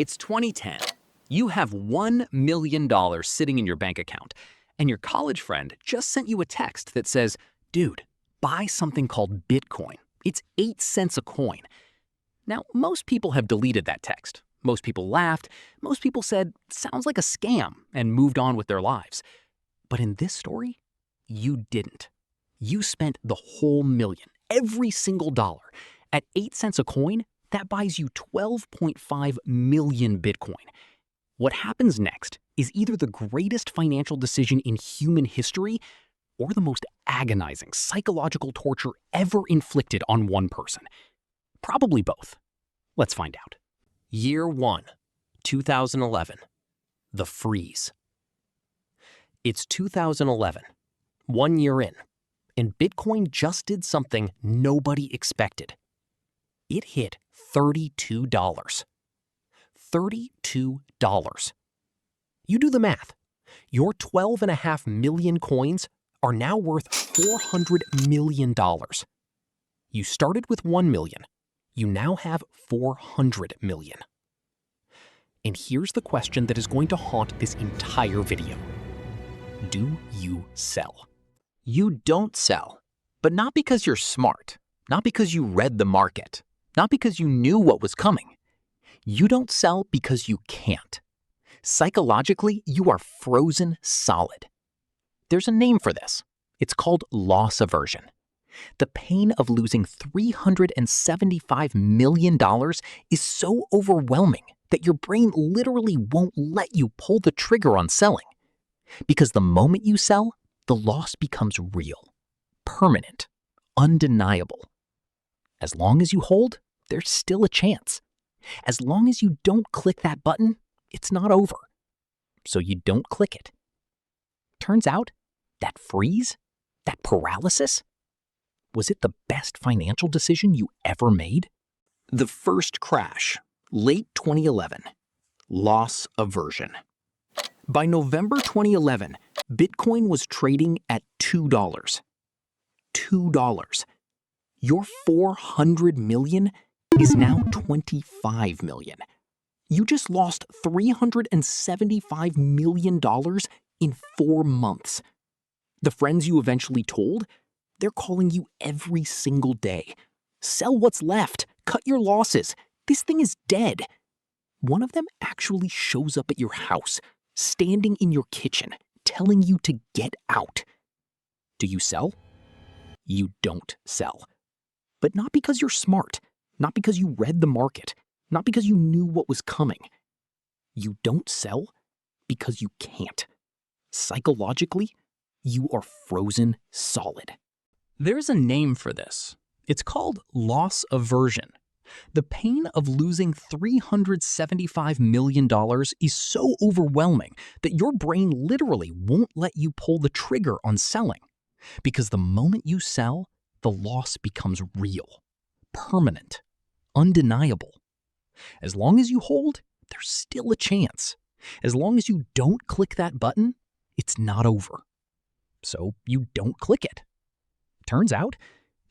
It's 2010. You have $1 million sitting in your bank account, and your college friend just sent you a text that says, "Dude, buy something called Bitcoin. It's 8 cents a coin." Now, most people have deleted that text. Most people laughed. Most people said, "Sounds like a scam," and moved on with their lives. But in this story, you didn't. You spent the whole million, every single dollar. At 8 cents a coin, that buys you 12.5 million Bitcoin. What happens next is either the greatest financial decision in human history or the most agonizing psychological torture ever inflicted on one person. Probably both. Let's find out. Year 1, 2011. The freeze. It's 2011, 1 year in, and Bitcoin just did something nobody expected. It hit $32. $32. You do the math. Your 12.5 million coins are now worth $400 million. You started with 1 million. You now have 400 million. And here's the question that is going to haunt this entire video. Do you sell? You don't sell, but not because you're smart, not because you read the market, not because you knew what was coming. You don't sell because you can't. Psychologically, you are frozen solid. There's a name for this. It's called loss aversion. The pain of losing $375 million is so overwhelming that your brain literally won't let you pull the trigger on selling. Because the moment you sell, the loss becomes real, permanent, undeniable. As long as you hold, there's still a chance. As long as you don't click that button, it's not over. So you don't click it. Turns out, that freeze, that paralysis, was it the best financial decision you ever made? The first crash, late 2011. Loss aversion. By November 2011, Bitcoin was trading at $2. $2. Your 400 million is now 25 million. You just lost $375 million in 4 months. The friends you eventually told, they're calling you every single day. Sell what's left. Cut your losses. This thing is dead. One of them actually shows up at your house, standing in your kitchen, telling you to get out. Do you sell? You don't sell. But not because you're smart, not because you read the market, not because you knew what was coming. You don't sell because you can't. Psychologically, you are frozen solid. There's a name for this. It's called loss aversion. The pain of losing $375 million is so overwhelming that your brain literally won't let you pull the trigger on selling. Because the moment you sell, the loss becomes real, permanent, undeniable. As long as you hold, there's still a chance. As long as you don't click that button, it's not over. So you don't click it. Turns out,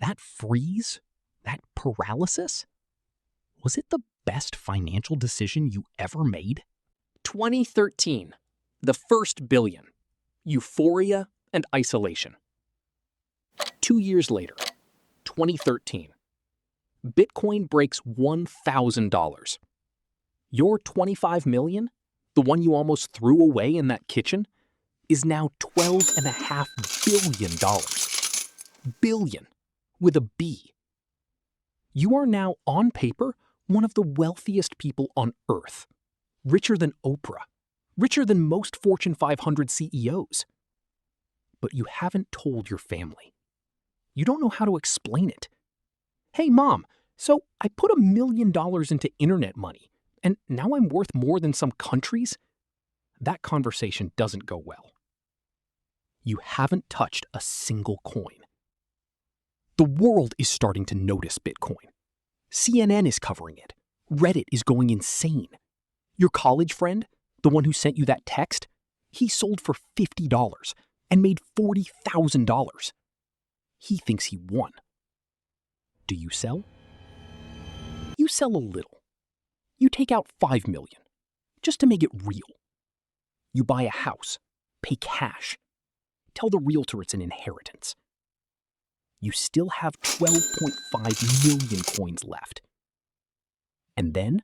that freeze, that paralysis, was it the best financial decision you ever made? 2013, the first billion, euphoria and isolation. 2 years later, 2013, Bitcoin breaks $1,000. Your 25 million, the one you almost threw away in that kitchen, is now $12.5 billion. Billion, with a B. You are now, on paper, one of the wealthiest people on Earth. Richer than Oprah. Richer than most Fortune 500 CEOs. But you haven't told your family. You don't know how to explain it. Hey, Mom, so I put $1 million into internet money, and now I'm worth more than some countries? That conversation doesn't go well. You haven't touched a single coin. The world is starting to notice Bitcoin. CNN is covering it. Reddit is going insane. Your college friend, the one who sent you that text, he sold for $50 and made $40,000. He thinks he won. Do you sell? You sell a little. You take out $5 million, just to make it real. You buy a house, pay cash, tell the realtor it's an inheritance. You still have 12.5 million coins left. And then,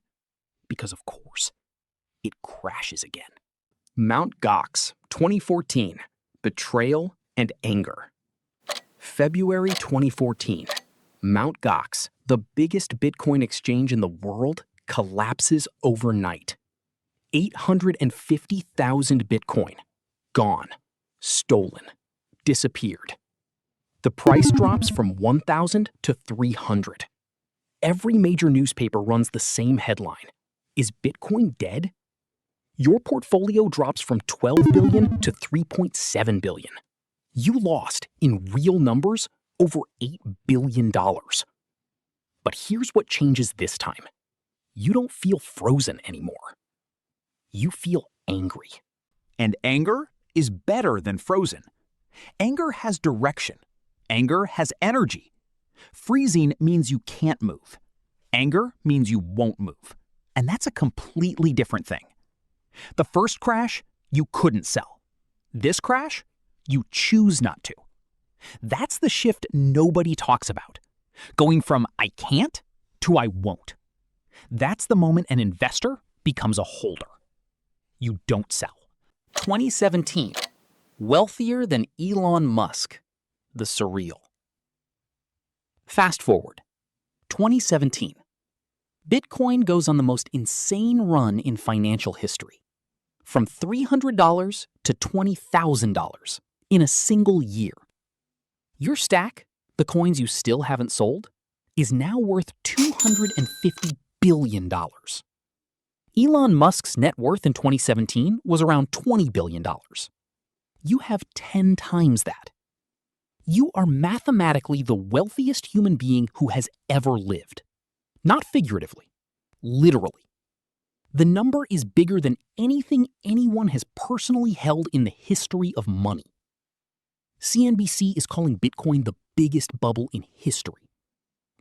because of course, it crashes again. Mt. Gox, 2014, Betrayal and Anger. February 2014, Mt. Gox, the biggest Bitcoin exchange in the world, collapses overnight. 850,000 Bitcoin, gone, stolen, disappeared. The price drops from 1,000 to 300. Every major newspaper runs the same headline. Is Bitcoin dead? Your portfolio drops from 12 billion to 3.7 billion. You lost, in real numbers, over $8 billion. But here's what changes this time. You don't feel frozen anymore. You feel angry. And anger is better than frozen. Anger has direction. Anger has energy. Freezing means you can't move. Anger means you won't move. And that's a completely different thing. The first crash, you couldn't sell. This crash, you choose not to. That's the shift nobody talks about. Going from I can't to I won't. That's the moment an investor becomes a holder. You don't sell. 2017. Wealthier than Elon Musk. The surreal. Fast forward. 2017. Bitcoin goes on the most insane run in financial history. From $300 to $20,000 in a single year. Your stack, the coins you still haven't sold, is now worth $250 billion. Elon Musk's net worth in 2017 was around $20 billion. You have 10 times that. You are mathematically the wealthiest human being who has ever lived. Not figuratively, literally. The number is bigger than anything anyone has personally held in the history of money. CNBC is calling Bitcoin the biggest bubble in history.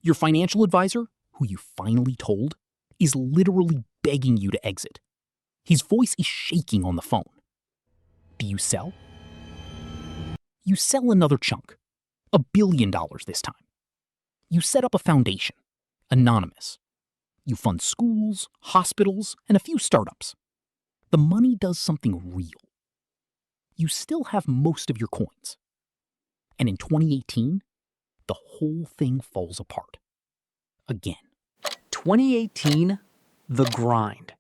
Your financial advisor, who you finally told, is literally begging you to exit. His voice is shaking on the phone. Do you sell? You sell another chunk, $1 billion this time. You set up a foundation, anonymous. You fund schools, hospitals, and a few startups. The money does something real. You still have most of your coins. And in 2018, the whole thing falls apart. Again. 2018, the grind.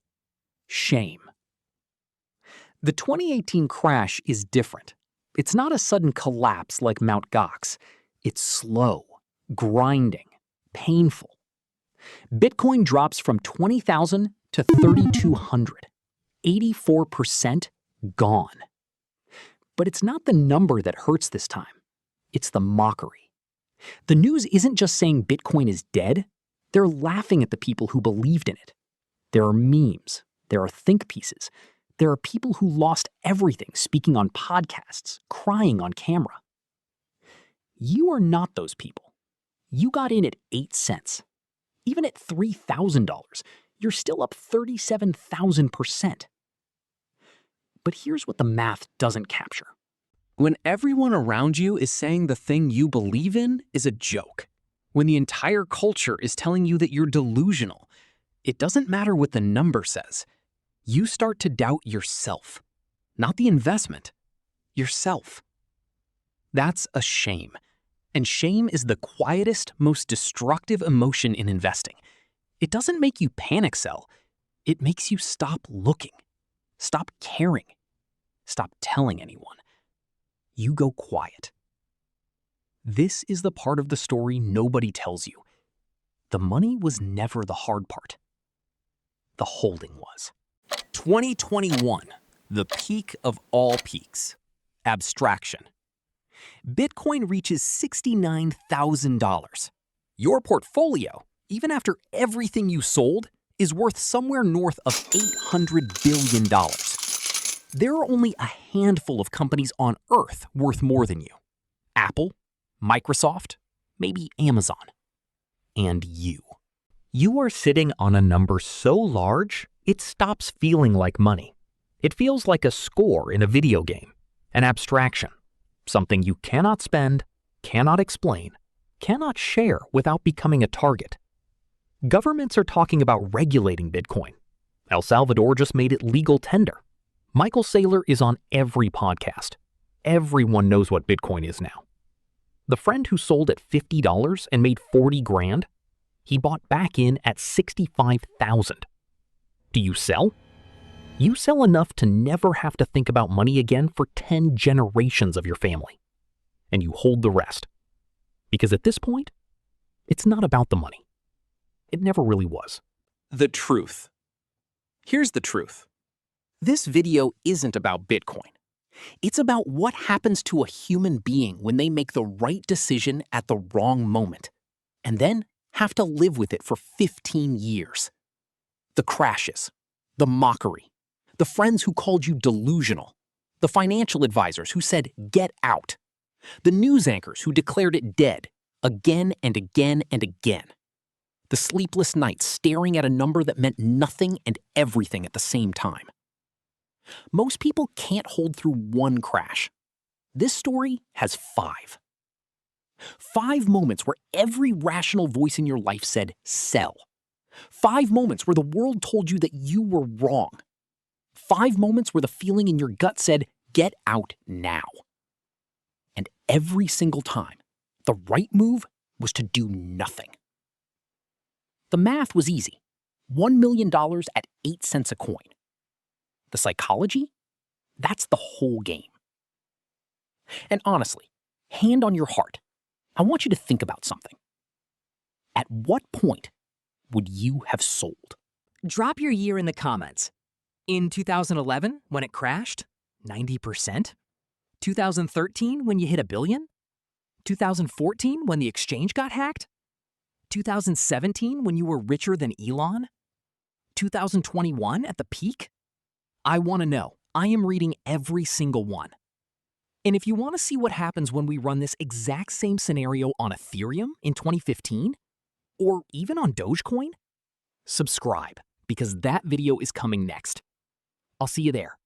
Shame. The 2018 crash is different. It's not a sudden collapse like Mt. Gox. It's slow, grinding, painful. Bitcoin drops from 20,000 to 3,200. 84% gone. But it's not the number that hurts this time. It's the mockery. The news isn't just saying Bitcoin is dead. They're laughing at the people who believed in it. There are memes. There are think pieces. There are people who lost everything speaking on podcasts, crying on camera. You are not those people. You got in at 8 cents. Even at $3,000, you're still up 37,000%. But here's what the math doesn't capture. When everyone around you is saying the thing you believe in is a joke, when the entire culture is telling you that you're delusional, it doesn't matter what the number says. You start to doubt yourself, not the investment, yourself. That's a shame. And shame is the quietest, most destructive emotion in investing. It doesn't make you panic sell. It makes you stop looking, stop caring, stop telling anyone. You go quiet. This is the part of the story nobody tells you. The money was never the hard part. The holding was. 2021, the peak of all peaks. Abstraction. Bitcoin reaches $69,000. Your portfolio, even after everything you sold, is worth somewhere north of $800 billion. There are only a handful of companies on Earth worth more than you. Apple, Microsoft, maybe Amazon. And you. You are sitting on a number so large, it stops feeling like money. It feels like a score in a video game, an abstraction, something you cannot spend, cannot explain, cannot share without becoming a target. Governments are talking about regulating Bitcoin. El Salvador just made it legal tender. Michael Saylor is on every podcast. Everyone knows what Bitcoin is now. The friend who sold at $50 and made 40 grand, he bought back in at 65,000. Do you sell? You sell enough to never have to think about money again for 10 generations of your family. And you hold the rest. Because at this point, it's not about the money. It never really was. The truth. Here's the truth. This video isn't about Bitcoin. It's about what happens to a human being when they make the right decision at the wrong moment, and then have to live with it for 15 years. The crashes, the mockery, the friends who called you delusional, the financial advisors who said, "Get out," the news anchors who declared it dead again and again and again, the sleepless nights staring at a number that meant nothing and everything at the same time. Most people can't hold through one crash. This story has 5. 5 moments where every rational voice in your life said, "Sell." 5 moments where the world told you that you were wrong. 5 moments where the feeling in your gut said, "Get out now." And every single time, the right move was to do nothing. The math was easy. $1 million at 8 cents a coin. The psychology? That's the whole game. And honestly, hand on your heart, I want you to think about something. At what point would you have sold? Drop your year in the comments. In 2011, when it crashed, 90%? 2013, when you hit $1 billion? 2014, when the exchange got hacked? 2017, when you were richer than Elon? 2021, at the peak? I want to know. I am reading every single one. And if you want to see what happens when we run this exact same scenario on Ethereum in 2015, or even on Dogecoin, subscribe, because that video is coming next. I'll see you there.